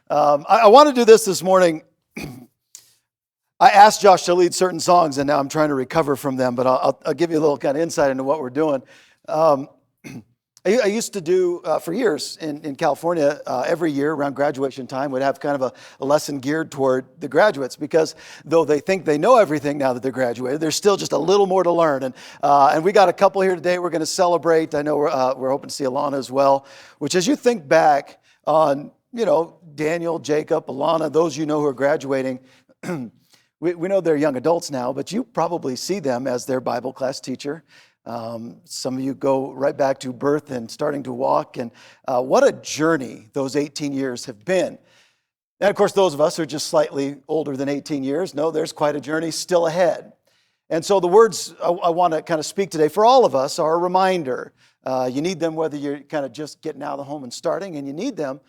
I want to do this morning. I asked Josh to lead certain songs, and now I'm trying to recover from them, but I'll give you a little kind of insight into what we're doing. I used to do, for years in California, every year around graduation time, we'd have kind of a lesson geared toward the graduates, because though they think they know everything now that they're graduated, there's still just a little more to learn. And we got a couple here today we're going to celebrate. I know we're hoping to see Alana as well, which as you think back on, Daniel, Jacob, Alana, those who are graduating, we know they're young adults now, but you probably see them as their Bible class teacher. Some of you go right back to birth and starting to walk, and what a journey those 18 years have been. And of course, those of us who are just slightly older than 18 years know there's quite a journey still ahead. And so the words I want to kind of speak today for all of us are a reminder. You need them whether you're kind of just getting out of the home and starting, and you need them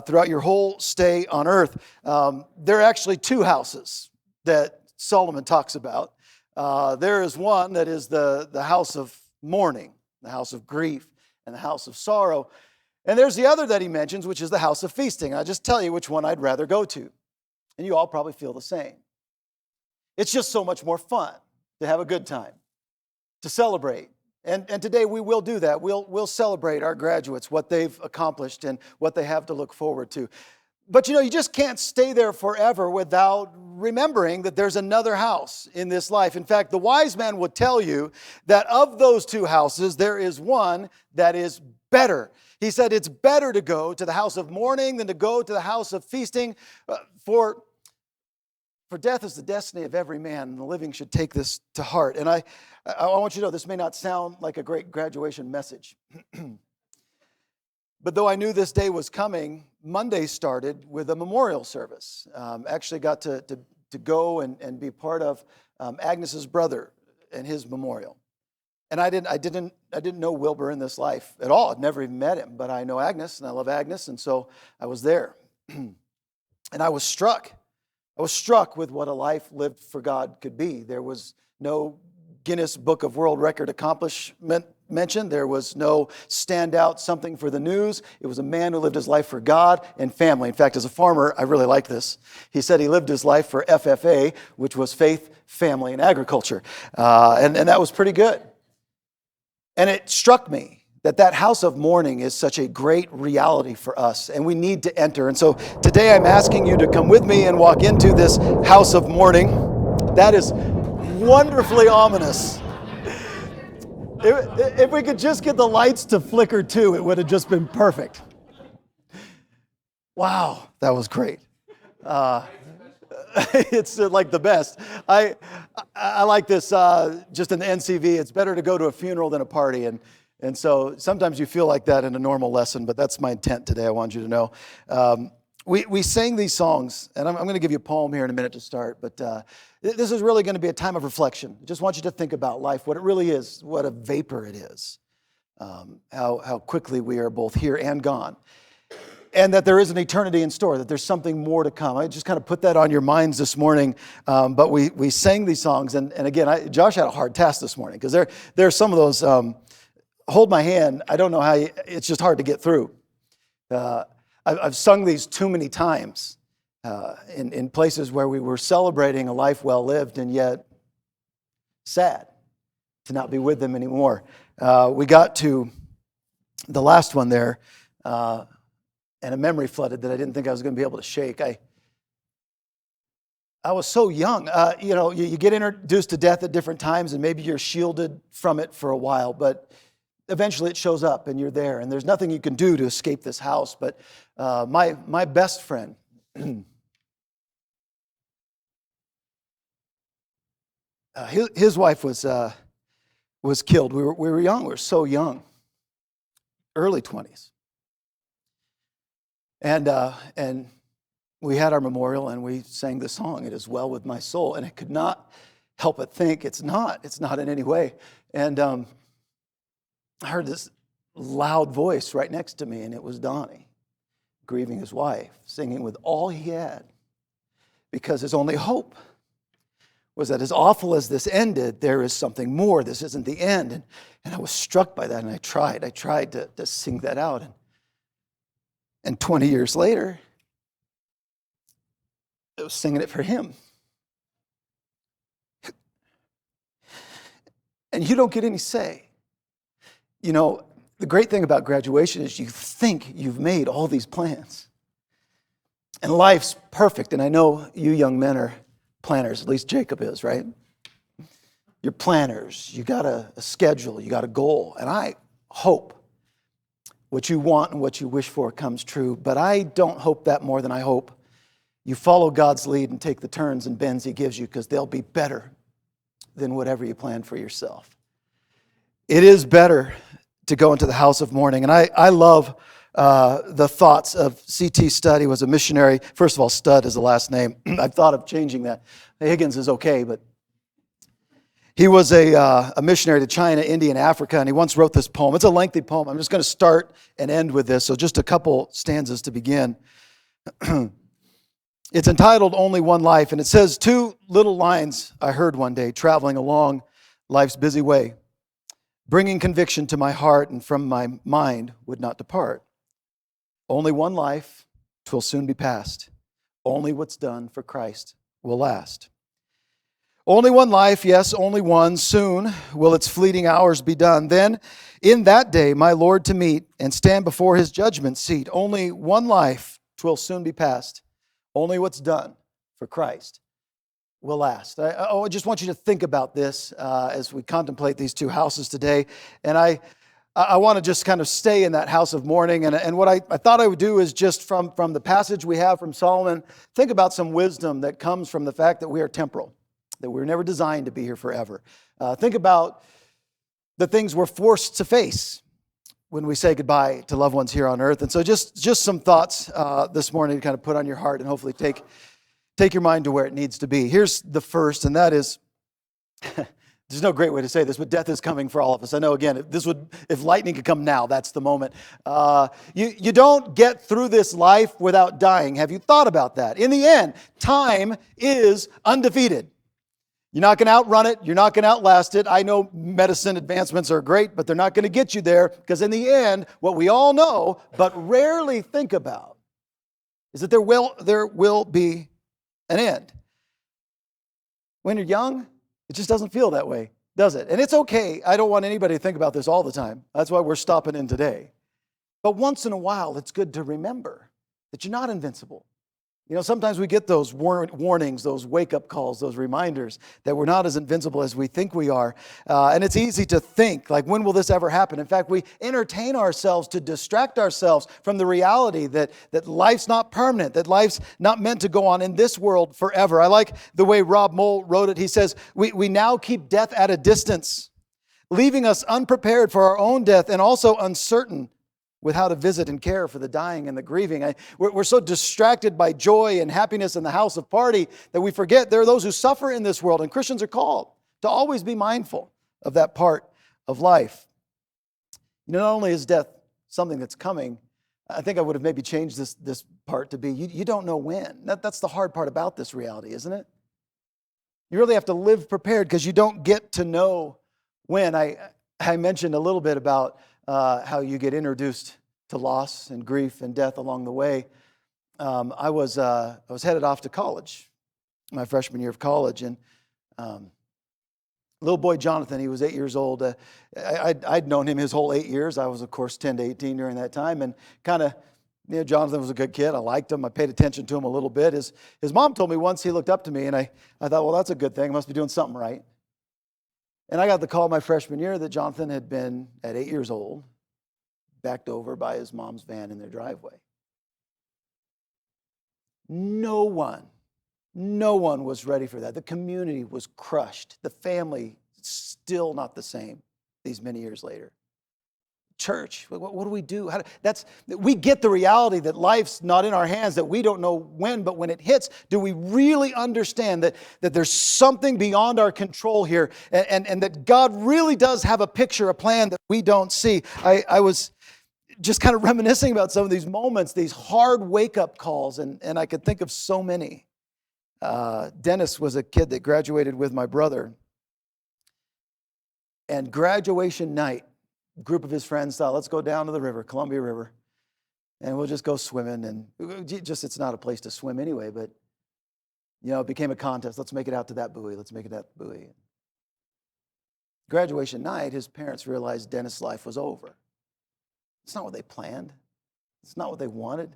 throughout your whole stay on earth. There are actually two houses that Solomon talks about. There is one that is the house of mourning, the house of grief, and the house of sorrow. And there's the other that he mentions, which is the house of feasting. I'll just tell you which one I'd rather go to. And you all probably feel the same. It's just so much more fun to have a good time, to celebrate. And today we will do that. We'll celebrate our graduates, what they've accomplished and what they have to look forward to. But you just can't stay there forever without remembering that there's another house in this life. In fact, the wise man would tell you that of those two houses, there is one that is better. He said it's better to go to the house of mourning than to go to the house of feasting. For death is the destiny of every man, and the living should take this to heart. And I want you to know this may not sound like a great graduation message. But though I knew this day was coming, Monday started with a memorial service. Actually got to go and be part of Agnes's brother and his memorial. And I didn't know Wilbur in this life at all. I'd never even met him, but I know Agnes and I love Agnes, and so I was there. And I was struck. I was struck with what a life lived for God could be. There was no Guinness Book of World Record accomplishment mentioned. There was no standout something for the news. It was a man who lived his life for God and family. In fact, as a farmer, I really like this. He said he lived his life for FFA, which was faith, family, and agriculture. And that was pretty good. And it struck me that house of mourning is such a great reality for us, and we need to enter. And so today I'm asking you to come with me and walk into this house of mourning. That is wonderfully ominous. If we could just get the lights to flicker too, it would have just been perfect. Wow, that was great. It's like the best. I like this just in the NCV. It's better to go to a funeral than a party. And so sometimes you feel like that in a normal lesson, but that's my intent today. I want you to know. We sang these songs, and I'm going to give you a poem here in a minute to start, but this is really going to be a time of reflection. I just want you to think about life, what it really is, what a vapor it is, how quickly we are both here and gone, and that there is an eternity in store, that there's something more to come. I just kind of put that on your minds this morning, but we sang these songs, and again, Josh had a hard task this morning, because there are some of those, hold my hand, I don't know how, it's just hard to get through. I've sung these too many times in places where we were celebrating a life well lived and yet sad to not be with them anymore. We got to the last one there, and a memory flooded that I didn't think I was going to be able to shake. I was so young. You get introduced to death at different times, and maybe you're shielded from it for a while, but eventually it shows up and you're there, and there's nothing you can do to escape this house. But my best friend, his wife was killed. We were young. We were so young, early 20s, and we had our memorial and we sang the song, "It Is Well With My Soul," and I could not help but think it's not in any way. And I heard this loud voice right next to me, and it was Donnie, grieving his wife, singing with all he had, because his only hope was that as awful as this ended, there is something more. This isn't the end. And I was struck by that, and I tried to sing that out. And 20 years later, singing it for him. And you don't get any say. You know, the great thing about graduation is you think you've made all these plans. And life's perfect. And I know you young men are planners, at least Jacob is, right? You're planners. You got a schedule. You got a goal. And I hope what you want and what you wish for comes true. But I don't hope that more than I hope you follow God's lead and take the turns and bends He gives you, because they'll be better than whatever you plan for yourself. It is better to go into the house of mourning. And I love the thoughts of C.T. Studd. He was a missionary. First of all, Studd is the last name. I've thought of changing that. Higgins is okay, but he was a missionary to China, India, and Africa, and he once wrote this poem. It's a lengthy poem. I'm just going to start and end with this, so just a couple stanzas to begin. It's entitled Only One Life, and it says, 2 little lines I heard one day traveling along life's busy way, bringing conviction to my heart and from my mind would not depart. Only one life, 'twill soon be past. Only what's done for Christ will last. Only one life, yes, only one. Soon will its fleeting hours be done. Then in that day my Lord to meet and stand before His judgment seat. Only one life, 'twill soon be past. Only what's done for Christ will last. I just want you to think about this as we contemplate these 2 houses today. And I want to just kind of stay in that house of mourning. And what I thought I would do is just from the passage we have from Solomon, think about some wisdom that comes from the fact that we are temporal, that we were never designed to be here forever. Think about the things we're forced to face when we say goodbye to loved ones here on earth. And so just some thoughts this morning to kind of put on your heart and hopefully take your mind to where it needs to be. Here's the first, and that is, there's no great way to say this, but death is coming for all of us. I know, again, if lightning could come now, that's the moment. You don't get through this life without dying. Have you thought about that? In the end, time is undefeated. You're not going to outrun it. You're not going to outlast it. I know medicine advancements are great, but they're not going to get you there, because in the end, what we all know, but rarely think about, is that there will be an end. When you're young, it just doesn't feel that way, does it? And it's okay. I don't want anybody to think about this all the time. That's why we're stopping in today. But once in a while, it's good to remember that you're not invincible. You know, sometimes we get those warnings, those wake-up calls, those reminders that we're not as invincible as we think we are. And it's easy to think, like, when will this ever happen? In fact, we entertain ourselves to distract ourselves from the reality that life's not permanent, that life's not meant to go on in this world forever. I like the way Rob Moll wrote it. He says, we now keep death at a distance, leaving us unprepared for our own death and also uncertain with how to visit and care for the dying and the grieving. We're so distracted by joy and happiness in the house of party that we forget there are those who suffer in this world, and Christians are called to always be mindful of that part of life. You know, not only is death something that's coming, I think I would have maybe changed this part to be, you don't know when. That's the hard part about this reality, isn't it? You really have to live prepared, because you don't get to know when. I mentioned a little bit about how you get introduced to loss and grief and death along the way. I was headed off to college, my freshman year of college, and little boy Jonathan, he was 8 years old. I'd known him his whole 8 years. I was, of course, 10 to 18 during that time, and kind of, Jonathan was a good kid. I liked him. I paid attention to him a little bit. His mom told me once he looked up to me, and I thought, well, that's a good thing. I must be doing something right. And I got the call my freshman year that Jonathan had been, at 8 years old, backed over by his mom's van in their driveway. No one was ready for that. The community was crushed. The family, still not the same these many years later. Church, what do we do? We get the reality that life's not in our hands, that we don't know when, but when it hits, do we really understand that there's something beyond our control here, and that God really does have a picture, a plan that we don't see? I was just kind of reminiscing about some of these moments, these hard wake-up calls, and I could think of so many. Dennis was a kid that graduated with my brother, and graduation night, group of his friends thought, let's go down to the river, Columbia River, and we'll just go swimming. And it's not a place to swim anyway, but It became a contest. Let's make it out to that buoy. Let's make it out to the buoy. Graduation night, his parents realized Dennis' life was over. It's not what they planned. It's not what they wanted.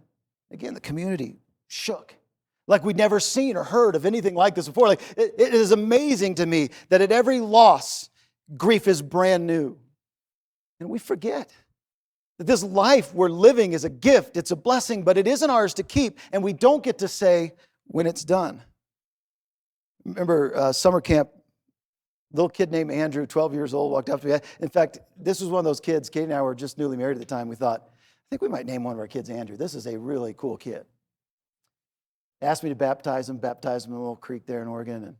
Again, the community shook. Like we'd never seen or heard of anything like this before. Like it is amazing to me that at every loss, grief is brand new. And we forget that this life we're living is a gift. It's a blessing, but it isn't ours to keep. And we don't get to say when it's done. Remember summer camp, little kid named Andrew, 12 years old, walked up to me. In fact, this was one of those kids, Katie and I were just newly married at the time. We thought, I think we might name one of our kids Andrew. This is a really cool kid. Asked me to baptize him in a little creek there in Oregon. And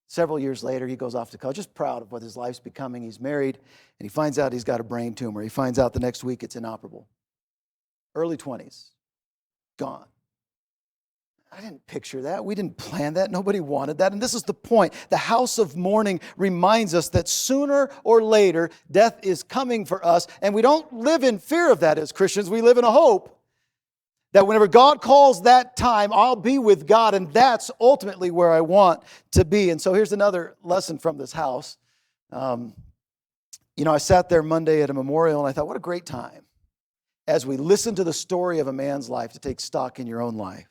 several years later, he goes off to college, just proud of what his life's becoming. He's married, and he finds out he's got a brain tumor. He finds out the next week it's inoperable. Early 20s, gone. I didn't picture that. We didn't plan that. Nobody wanted that. And this is the point. The house of mourning reminds us that sooner or later, death is coming for us. And we don't live in fear of that as Christians. We live in a hope that whenever God calls that time, I'll be with God. And that's ultimately where I want to be. And so here's another lesson from this house. I sat there Monday at a memorial, and I thought, what a great time as we listen to the story of a man's life to take stock in your own life.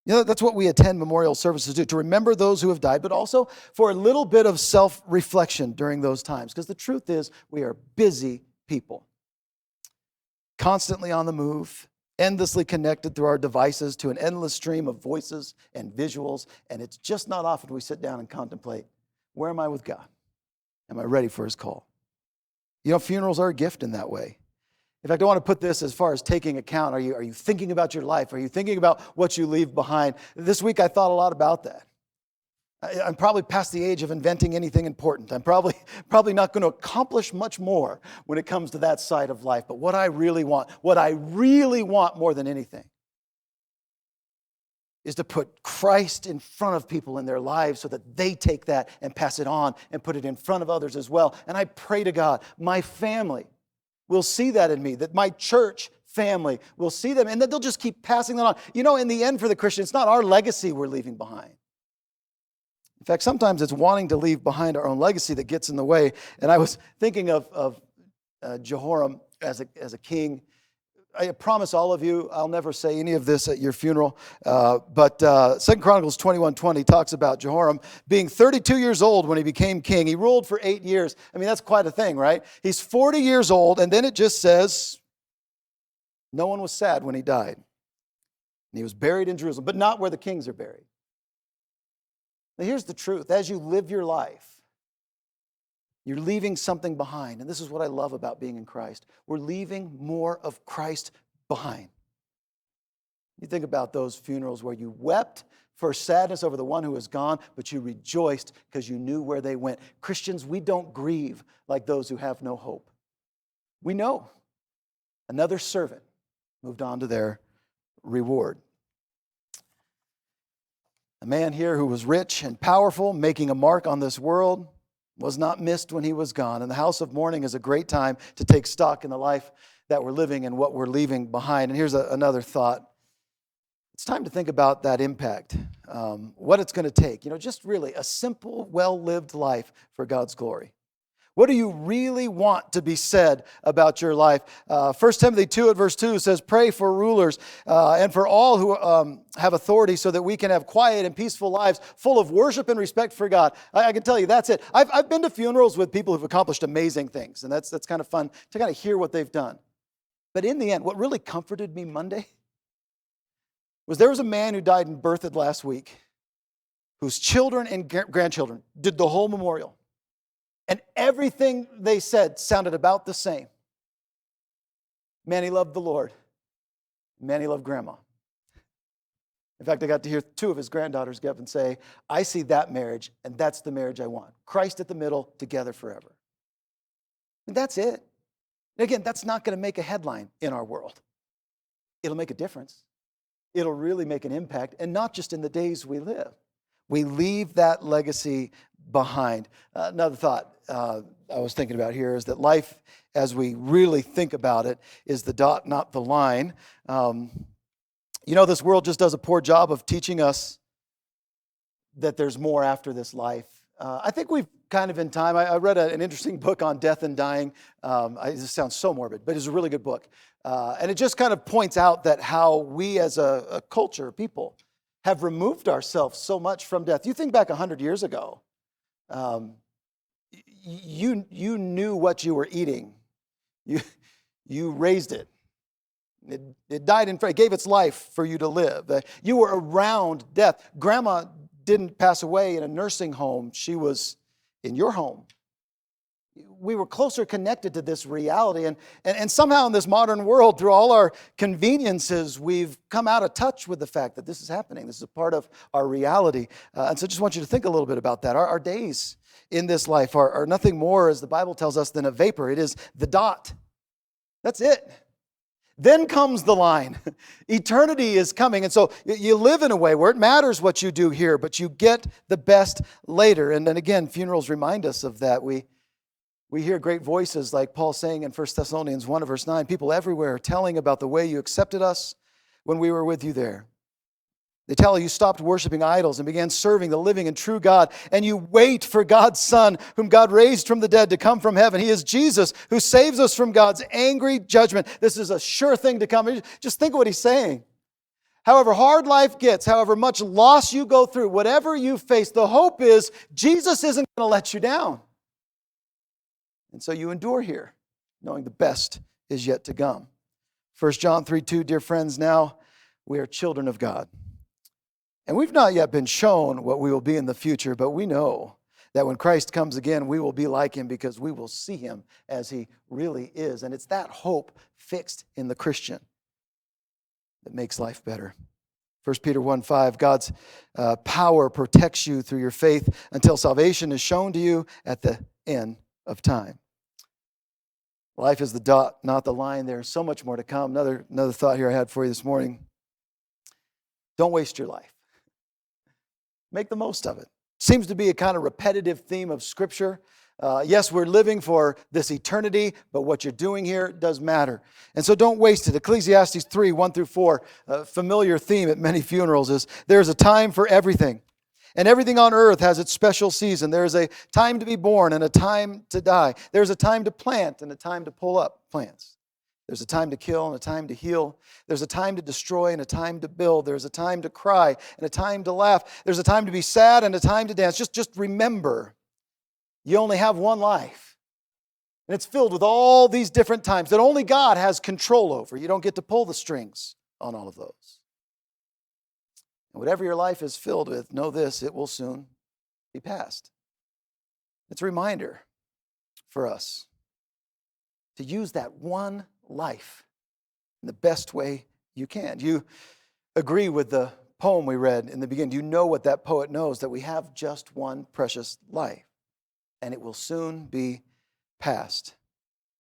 That's what we attend memorial services to remember those who have died, but also for a little bit of self-reflection during those times. Because the truth is, we are busy people, constantly on the move, endlessly connected through our devices to an endless stream of voices and visuals. And it's just not often we sit down and contemplate, where am I with God? Am I ready for his call? Funerals are a gift in that way. In fact, I want to put this as far as taking account. Are you thinking about your life? Are you thinking about what you leave behind? This week I thought a lot about that. I'm probably past the age of inventing anything important. I'm probably not going to accomplish much more when it comes to that side of life. But what I really want more than anything, is to put Christ in front of people in their lives so that they take that and pass it on and put it in front of others as well. And I pray to God, my family will see that in me, that my church family will see them, and that they'll just keep passing that on. In the end for the Christian, it's not our legacy we're leaving behind. In fact, sometimes it's wanting to leave behind our own legacy that gets in the way. And I was thinking of Jehoram as a king. I promise all of you, I'll never say any of this at your funeral, but 2 Chronicles 21:20 talks about Jehoram being 32 years old when he became king. He ruled for 8 years. I mean, that's quite a thing, right? He's 40 years old, and then it just says, no one was sad when he died. And he was buried in Jerusalem, but not where the kings are buried. Now, here's the truth. As you live your life, you're leaving something behind. And this is what I love about being in Christ. We're leaving more of Christ behind. You think about those funerals where you wept for sadness over the one who is gone, but you rejoiced because you knew where they went. Christians, we don't grieve like those who have no hope. We know another servant moved on to their reward. A man here who was rich and powerful, making a mark on this world, was not missed when he was gone. And the house of mourning is a great time to take stock in the life that we're living and what we're leaving behind. And here's another thought. It's time to think about that impact, what it's going to take. Just really a simple, well-lived life for God's glory. What do you really want to be said about your life? 1 Timothy 2 at verse 2 says, pray for rulers and for all who have authority so that we can have quiet and peaceful lives full of worship and respect for God. I can tell you, that's it. I've been to funerals with people who've accomplished amazing things, and that's kind of fun to kind of hear what they've done. But in the end, what really comforted me Monday was there was a man who died and birthed last week whose children and grandchildren did the whole memorial. And everything they said sounded about the same. Man, he loved the Lord. Man, he loved Grandma. In fact, I got to hear 2 of his granddaughters get up and say, I see that marriage, and that's the marriage I want. Christ at the middle, together forever. And that's it. And again, that's not going to make a headline in our world. It'll make a difference. It'll really make an impact, and not just in the days we live. We leave that legacy behind. Another thought I was thinking about here is that life, as we really think about it, is the dot, not the line. This world just does a poor job of teaching us that there's more after this life. I think we've kind of in time, I read an interesting book on death and dying. This sounds so morbid, but it's a really good book. And it just kind of points out that how we as a culture, people, have removed ourselves so much from death. You think back 100 years ago, you knew what you were eating. You raised it. It died it gave its life for you to live. You were around death. Grandma didn't pass away in a nursing home. She was in your home. We were closer connected to this reality. And somehow in this modern world, through all our conveniences, we've come out of touch with the fact that this is happening. This is a part of our reality. And so I just want you to think a little bit about that. Our days in this life are nothing more, as the Bible tells us, than a vapor. It is the dot. That's it. Then comes the line. Eternity is coming. And so you live in a way where it matters what you do here, but you get the best later. And then again, funerals remind us of that. We hear great voices like Paul saying in 1 Thessalonians 1 verse 9, people everywhere telling about the way you accepted us when we were with you there. They tell you stopped worshiping idols and began serving the living and true God, and you wait for God's Son, whom God raised from the dead, to come from heaven. He is Jesus, who saves us from God's angry judgment. This is a sure thing to come. Just think of what he's saying. However hard life gets, however much loss you go through, whatever you face, the hope is Jesus isn't going to let you down. And so you endure here, knowing the best is yet to come. 1 John 3:2, dear friends, now we are children of God. And we've not yet been shown what we will be in the future, but we know that when Christ comes again, we will be like him because we will see him as he really is. And it's that hope fixed in the Christian that makes life better. 1 Peter 1:5, God's power protects you through your faith until salvation is shown to you at the end of time. Life is the dot, not the line. There's so much more to come. Another thought here I had for you this morning. Don't waste your life. Make the most of it. Seems to be a kind of repetitive theme of Scripture. Yes, we're living for this eternity, but what you're doing here does matter. And so don't waste it. Ecclesiastes 3:1-4, a familiar theme at many funerals, is there's a time for everything. And everything on earth has its special season. There's a time to be born and a time to die. There's a time to plant and a time to pull up plants. There's a time to kill and a time to heal. There's a time to destroy and a time to build. There's a time to cry and a time to laugh. There's a time to be sad and a time to dance. Just remember, you only have one life. And it's filled with all these different times that only God has control over. You don't get to pull the strings on all of those. And whatever your life is filled with, know this, it will soon be past. It's a reminder for us to use that one life in the best way you can. You agree with the poem we read in the beginning. You know what that poet knows, that we have just one precious life, and it will soon be past.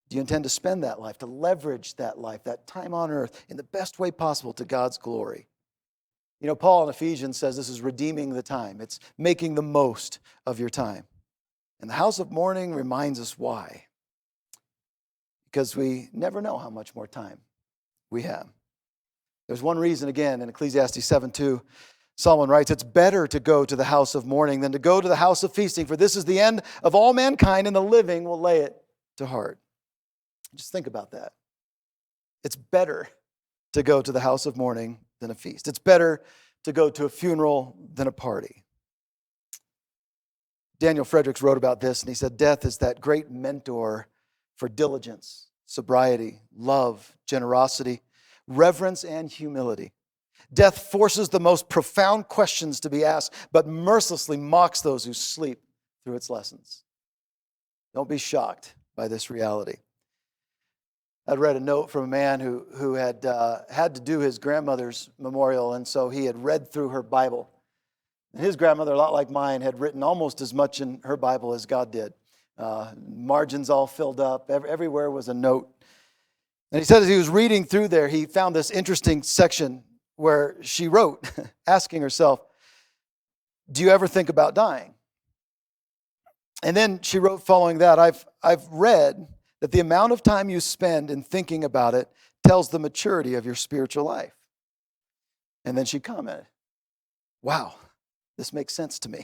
Do you intend to spend that life, to leverage that life, that time on earth, in the best way possible to God's glory? Paul in Ephesians says this is redeeming the time. It's making the most of your time. And the house of mourning reminds us why. Because we never know how much more time we have. There's one reason, again, in Ecclesiastes 7:2, Solomon writes, it's better to go to the house of mourning than to go to the house of feasting, for this is the end of all mankind, and the living will lay it to heart. Just think about that. It's better to go to the house of mourning than a feast. It's better to go to a funeral than a party. Daniel Fredericks wrote about this, and he said, death is that great mentor for diligence, sobriety, love, generosity, reverence, and humility. Death forces the most profound questions to be asked, but mercilessly mocks those who sleep through its lessons. Don't be shocked by this reality. I'd read a note from a man who had had to do his grandmother's memorial, and so he had read through her Bible. And his grandmother, a lot like mine, had written almost as much in her Bible as God did. Margins all filled up. Everywhere was a note. And he said as he was reading through there, he found this interesting section where she wrote, asking herself, do you ever think about dying? And then she wrote following that, I've read that the amount of time you spend in thinking about it tells the maturity of your spiritual life. And then she commented, wow, this makes sense to me.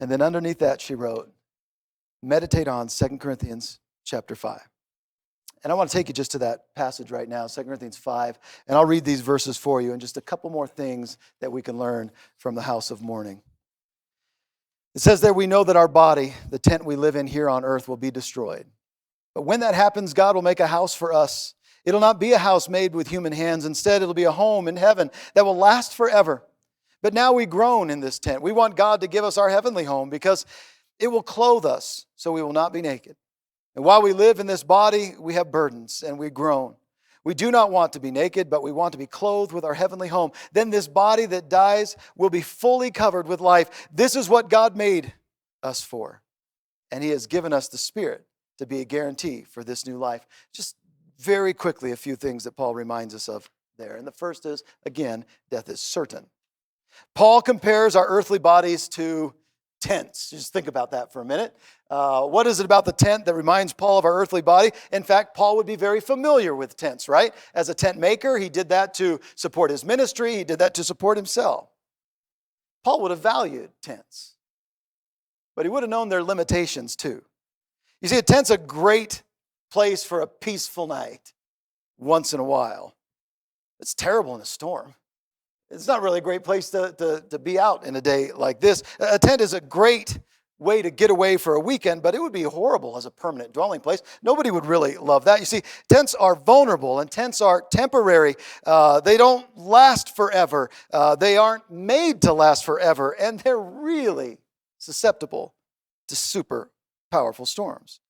And then underneath that, she wrote, meditate on 2 Corinthians chapter 5. And I want to take you just to that passage right now, 2 Corinthians 5. And I'll read these verses for you and just a couple more things that we can learn from the house of mourning. It says there, we know that our body, the tent we live in here on earth, will be destroyed. But when that happens, God will make a house for us. It'll not be a house made with human hands. Instead, it'll be a home in heaven that will last forever. But now we groan in this tent. We want God to give us our heavenly home because it will clothe us so we will not be naked. And while we live in this body, we have burdens and we groan. We do not want to be naked, but we want to be clothed with our heavenly home. Then this body that dies will be fully covered with life. This is what God made us for. And He has given us the Spirit to be a guarantee for this new life. Just very quickly, a few things that Paul reminds us of there. And the first is, again, death is certain. Paul compares our earthly bodies to tents. Just think about that for a minute. What is it about the tent that reminds Paul of our earthly body? In fact, Paul would be very familiar with tents, right? As a tent maker, he did that to support his ministry. He did that to support himself. Paul would have valued tents, but he would have known their limitations too. You see, a tent's a great place for a peaceful night once in a while. It's terrible in a storm. It's not really a great place to be out in a day like this. A tent is a great way to get away for a weekend, but it would be horrible as a permanent dwelling place. Nobody would really love that. You see, tents are vulnerable and tents are temporary. They don't last forever. They aren't made to last forever, and they're really susceptible to super powerful storms.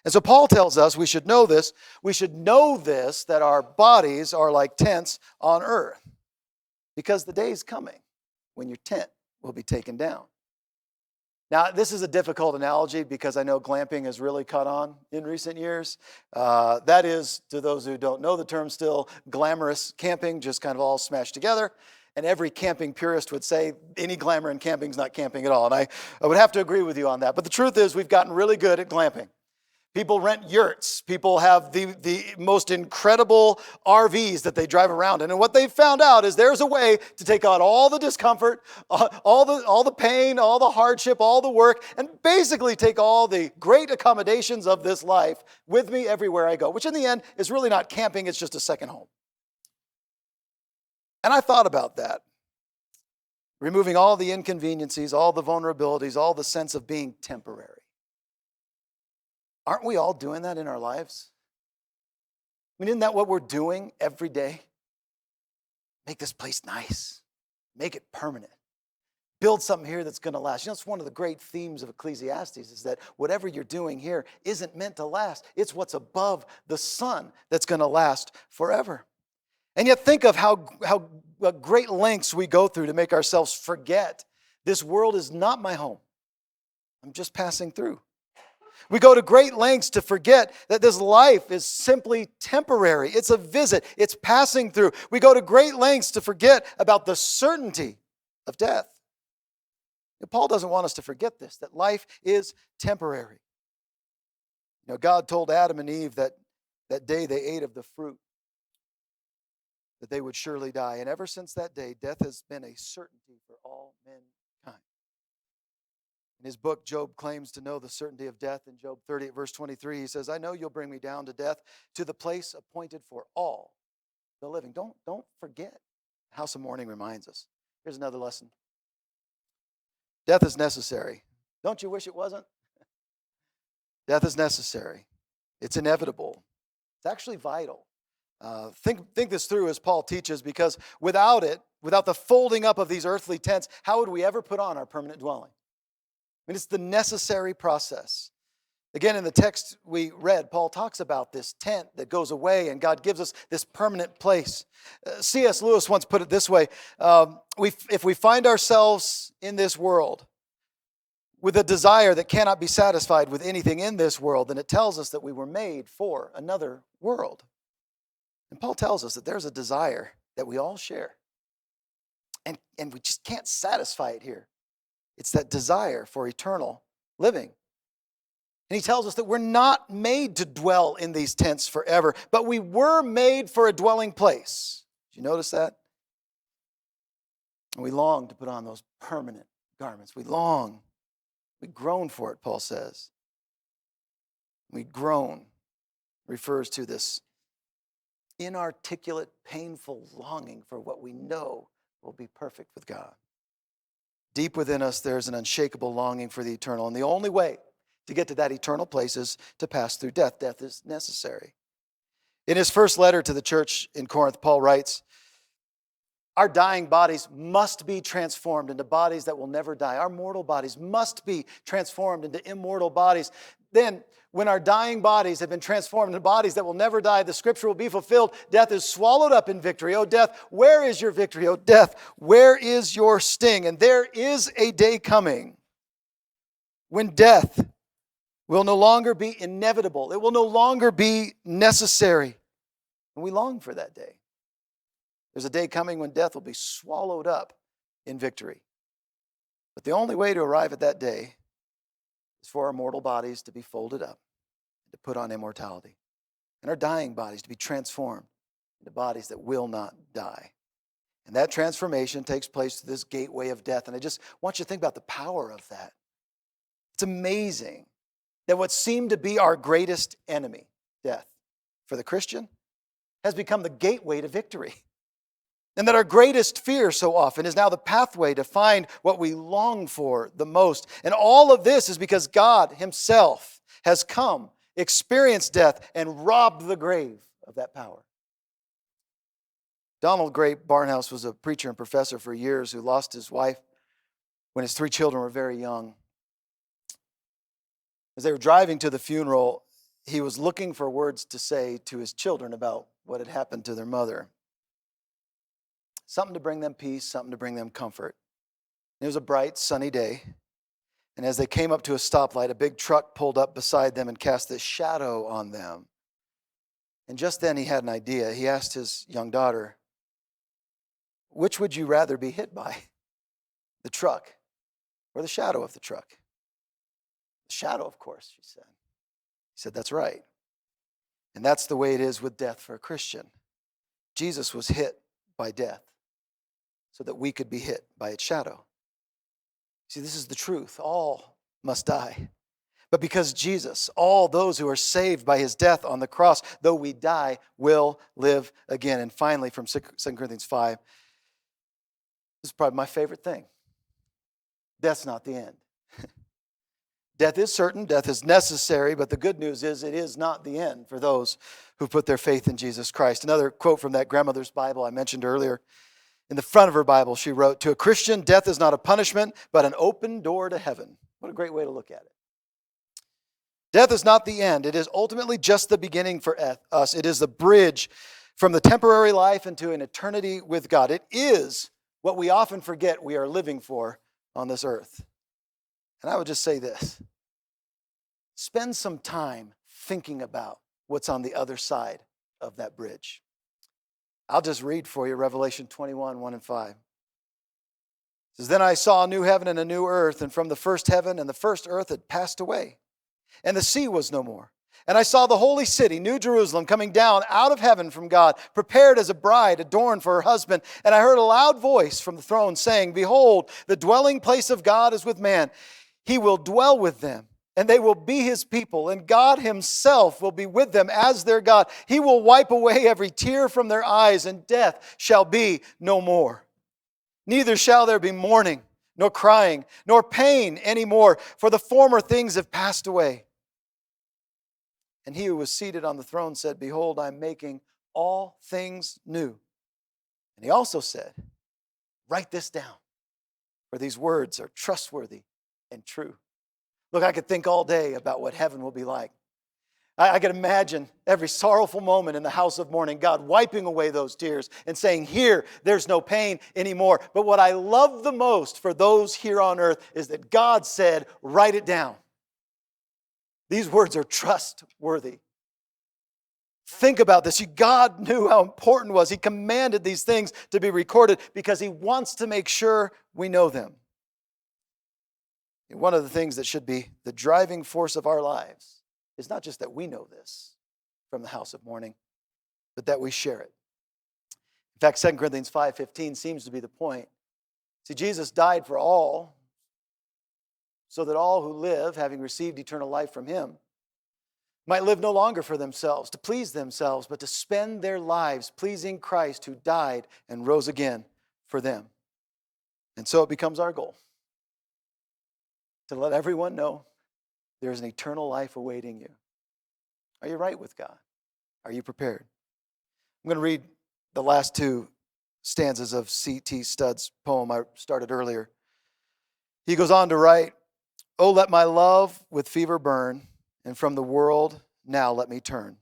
And so Paul tells us we should know this. We should know this, that our bodies are like tents on earth. Because the day is coming when your tent will be taken down. Now, this is a difficult analogy because I know glamping has really caught on in recent years. That is, to those who don't know the term still, glamorous camping, just kind of all smashed together. And every camping purist would say any glamour in camping is not camping at all. And I would have to agree with you on that. But the truth is we've gotten really good at glamping. People rent yurts. People have the most incredible RVs that they drive around in. And what they've found out is there's a way to take out all the discomfort, all the pain, all the hardship, all the work, and basically take all the great accommodations of this life with me everywhere I go, which in the end is really not camping, it's just a second home. And I thought about that. Removing all the inconveniencies, all the vulnerabilities, all the sense of being temporary. Aren't we all doing that in our lives? I mean, isn't that what we're doing every day? Make this place nice. Make it permanent. Build something here that's going to last. You know, it's one of the great themes of Ecclesiastes is that whatever you're doing here isn't meant to last. It's what's above the sun that's going to last forever. And yet think of how great lengths we go through to make ourselves forget this world is not my home. I'm just passing through. We go to great lengths to forget that this life is simply temporary. It's a visit. It's passing through. We go to great lengths to forget about the certainty of death. And Paul doesn't want us to forget this, that life is temporary. You know, God told Adam and Eve that day they ate of the fruit, that they would surely die. And ever since that day, death has been a certainty for all mankind. In his book, Job claims to know the certainty of death. In Job 30, verse 23, he says, I know you'll bring me down to death, to the place appointed for all the living. Don't forget. House of Mourning reminds us. Here's another lesson. Death is necessary. Don't you wish it wasn't? Death is necessary. It's inevitable. It's actually vital. Think this through as Paul teaches, because without it, without the folding up of these earthly tents, how would we ever put on our permanent dwelling? I mean, it's the necessary process. Again, in the text we read, Paul talks about this tent that goes away and God gives us this permanent place. C.S. Lewis once put it this way, if we find ourselves in this world with a desire that cannot be satisfied with anything in this world, then it tells us that we were made for another world. And Paul tells us that there's a desire that we all share. And we just can't satisfy it here. It's that desire for eternal living. And he tells us that we're not made to dwell in these tents forever, but we were made for a dwelling place. Did you notice that? And we long to put on those permanent garments. We groan for it, Paul says. We groan refers to this inarticulate, painful longing for what we know will be perfect with God. Deep within us, there's an unshakable longing for the eternal. And the only way to get to that eternal place is to pass through death. Death is necessary. In his first letter to the church in Corinth, Paul writes, our dying bodies must be transformed into bodies that will never die. Our mortal bodies must be transformed into immortal bodies. Then, when our dying bodies have been transformed into bodies that will never die, the scripture will be fulfilled. Death is swallowed up in victory. O death, where is your victory? O death, where is your sting? And there is a day coming when death will no longer be inevitable. It will no longer be necessary. And we long for that day. There's a day coming when death will be swallowed up in victory. But the only way to arrive at that day is for our mortal bodies to be folded up and to put on immortality, and our dying bodies to be transformed into bodies that will not die. And that transformation takes place through this gateway of death. And I just want you to think about the power of that. It's amazing that what seemed to be our greatest enemy, death, for the Christian, has become the gateway to victory. And that our greatest fear so often is now the pathway to find what we long for the most. And all of this is because God himself has come, experienced death, and robbed the grave of that power. Donald Gray Barnhouse was a preacher and professor for years who lost his wife when his 3 children were very young. As they were driving to the funeral, he was looking for words to say to his children about what had happened to their mother. Something to bring them peace, something to bring them comfort. It was a bright, sunny day. And as they came up to a stoplight, a big truck pulled up beside them and cast this shadow on them. And just then he had an idea. He asked his young daughter, which would you rather be hit by? The truck or the shadow of the truck? The shadow, of course, she said. He said, that's right. And that's the way it is with death for a Christian. Jesus was hit by death so that we could be hit by its shadow. See, this is the truth. All must die. But because Jesus, all those who are saved by his death on the cross, though we die, will live again. And finally, from 2 Corinthians 5, this is probably my favorite thing. Death's not the end. Death is certain, death is necessary, but the good news is it is not the end for those who put their faith in Jesus Christ. Another quote from that grandmother's Bible I mentioned earlier. In the front of her Bible, she wrote, to a Christian, death is not a punishment, but an open door to heaven. What a great way to look at it. Death is not the end. It is ultimately just the beginning for us. It is the bridge from the temporary life into an eternity with God. It is what we often forget we are living for on this earth. And I would just say this. Spend some time thinking about what's on the other side of that bridge. I'll just read for you Revelation 21, 1 and 5. It says, then I saw a new heaven and a new earth, and from the first heaven and the first earth had passed away, and the sea was no more. And I saw the holy city, New Jerusalem, coming down out of heaven from God, prepared as a bride adorned for her husband. And I heard a loud voice from the throne saying, behold, the dwelling place of God is with man. He will dwell with them, and they will be his people, and God himself will be with them as their God. He will wipe away every tear from their eyes, and death shall be no more. Neither shall there be mourning, nor crying, nor pain anymore, for the former things have passed away. And he who was seated on the throne said, behold, I am making all things new. And he also said, write this down, for these words are trustworthy and true. Look, I could think all day about what heaven will be like. I could imagine every sorrowful moment in the house of mourning, God wiping away those tears and saying, here, there's no pain anymore. But what I love the most for those here on earth is that God said, write it down. These words are trustworthy. Think about this. God knew how important it was. He commanded these things to be recorded because he wants to make sure we know them. One of the things that should be the driving force of our lives is not just that we know this from the house of mourning, but that we share it. In fact, 2 Corinthians 5:15 seems to be the point See, Jesus died for all, so that all who live, having received eternal life from him, might live no longer for themselves, to please themselves, but to spend their lives pleasing Christ who died and rose again for them. And so it becomes our goal to let everyone know there is an eternal life awaiting you. Are you right with God? Are you prepared? I'm going to read the last two stanzas of C.T. Studd's poem I started earlier. He goes on to write, "Oh, let my love with fever burn, and from the world now let me turn,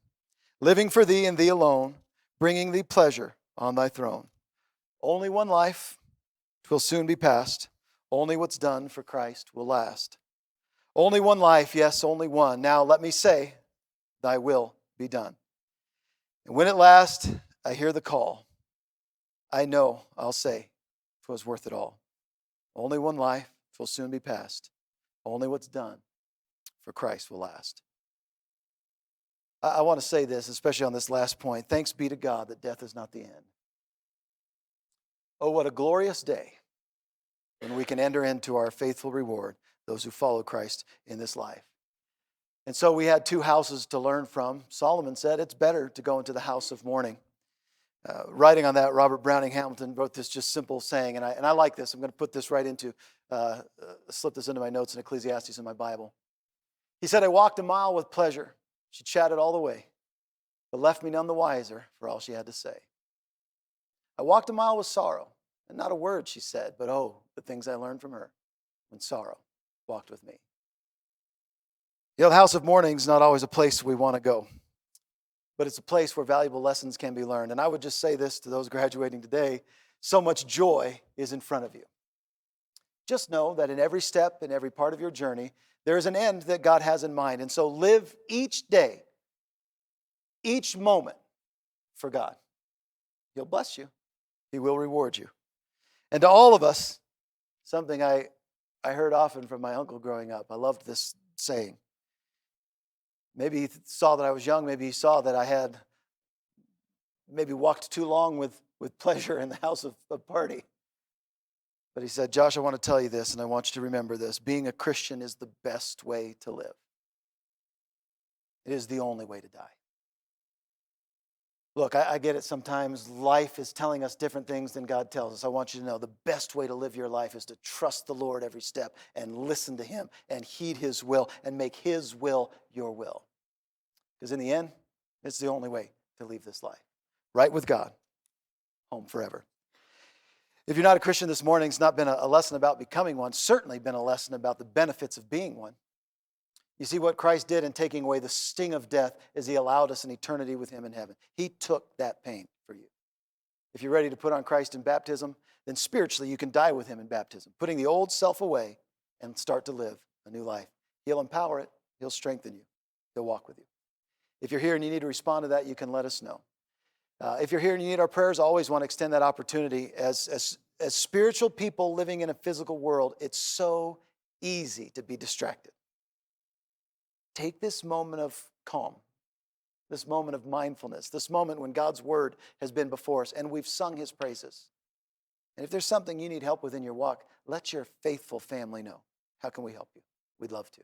living for thee and thee alone, bringing thee pleasure on thy throne. Only one life, 'twill soon be past, only what's done for Christ will last. Only one life, yes, only one. Now let me say, thy will be done. And when at last I hear the call, I know I'll say 'twas worth it all. Only one life, 'twill soon be past, only what's done for Christ will last." I want to say this, especially on this last point. Thanks be to God that death is not the end. Oh, what a glorious day when we can enter into our faithful reward, those who follow Christ in this life. And so we had two houses to learn from. Solomon said it's better to go into the house of mourning. Writing on that, Robert Browning Hamilton wrote this just simple saying, and I like this. I'm going to put this right into, slip this into my notes in Ecclesiastes in my Bible. He said, "I walked a mile with pleasure. She chatted all the way, but left me none the wiser for all she had to say. I walked a mile with sorrow, and not a word she said, but oh, the things I learned from her when sorrow walked with me." You know, the house of mourning is not always a place we want to go, but it's a place where valuable lessons can be learned. And I would just say this to those graduating today, so much joy is in front of you. Just know that in every step, in every part of your journey, there is an end that God has in mind. And so live each day, each moment for God. He'll bless you. He will reward you. And to all of us, something I heard often from my uncle growing up. I loved this saying. Maybe he saw that I was young. Maybe he saw that I had maybe walked too long with pleasure in the house of party. But he said, "Josh, I want to tell you this, and I want you to remember this. Being a Christian is the best way to live. It is the only way to die." Look, I get it sometimes. Life is telling us different things than God tells us. I want you to know the best way to live your life is to trust the Lord every step and listen to him and heed his will and make his will your will. Because in the end, it's the only way to leave this life. Right with God, home forever. If you're not a Christian this morning, it's not been a lesson about becoming one. It's certainly been a lesson about the benefits of being one. You see, what Christ did in taking away the sting of death is he allowed us an eternity with him in heaven. He took that pain for you. If you're ready to put on Christ in baptism, then spiritually you can die with him in baptism, putting the old self away and start to live a new life. He'll empower it. He'll strengthen you. He'll walk with you. If you're here and you need to respond to that, you can let us know. If you're here and you need our prayers, I always want to extend that opportunity. As spiritual people living in a physical world, it's so easy to be distracted. Take this moment of calm, this moment of mindfulness, this moment when God's word has been before us and we've sung his praises. And if there's something you need help with in your walk, let your faithful family know. How can we help you? We'd love to.